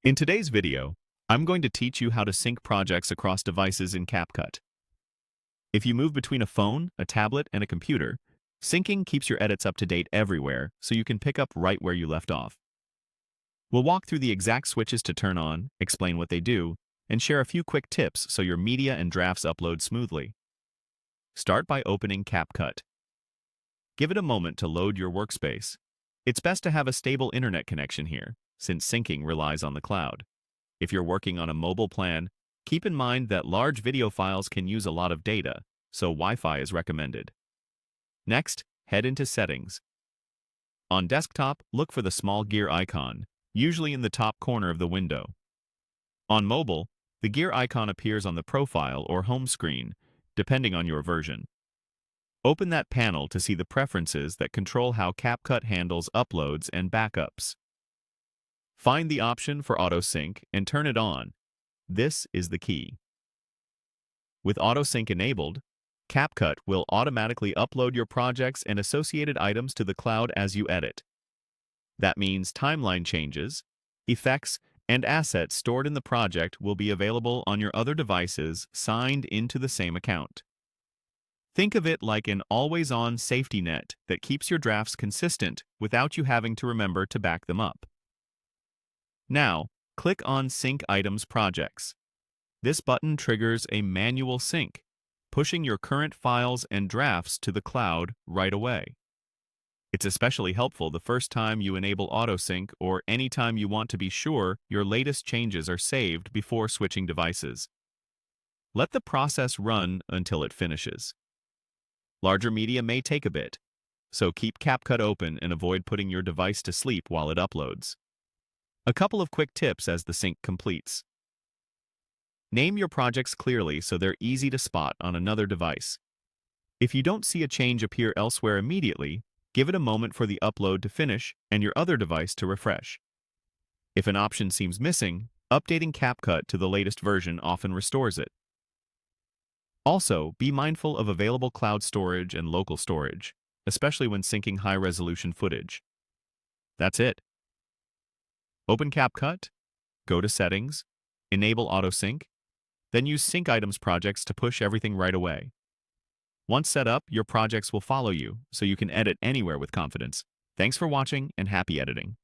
In today's video, I'm going to teach you how to sync projects across devices in CapCut. If you move between a phone, a tablet, and a computer, syncing keeps your edits up to date everywhere so you can pick up right where you left off. We'll walk through the exact switches to turn on, explain what they do, and share a few quick tips so your media and drafts upload smoothly. Start by opening CapCut. Give it a moment to load your workspace. It's best to have a stable internet connection here, since syncing relies on the cloud. If you're working on a mobile plan, keep in mind that large video files can use a lot of data, so Wi-Fi is recommended. Next, head into Settings. On desktop, look for the small gear icon, usually in the top corner of the window. On mobile, the gear icon appears on the profile or home screen, depending on your version. Open that panel to see the preferences that control how CapCut handles uploads and backups. Find the option for auto sync and turn it on. This is the key. With auto sync enabled, CapCut will automatically upload your projects and associated items to the cloud as you edit. That means timeline changes, effects, and assets stored in the project will be available on your other devices signed into the same account. Think of it like an always-on safety net that keeps your drafts consistent without you having to remember to back them up. Now, click on Sync Items Projects. This button triggers a manual sync, pushing your current files and drafts to the cloud right away. It's especially helpful the first time you enable autosync or anytime you want to be sure your latest changes are saved before switching devices. Let the process run until it finishes. Larger media may take a bit, so keep CapCut open and avoid putting your device to sleep while it uploads. A couple of quick tips as the sync completes. Name your projects clearly so they're easy to spot on another device. If you don't see a change appear elsewhere immediately, give it a moment for the upload to finish and your other device to refresh. If an option seems missing, updating CapCut to the latest version often restores it. Also, be mindful of available cloud storage and local storage, especially when syncing high-resolution footage. That's it. Open CapCut, go to Settings, enable AutoSync, then use Sync Items Projects to push everything right away. Once set up, your projects will follow you, so you can edit anywhere with confidence. Thanks for watching and happy editing.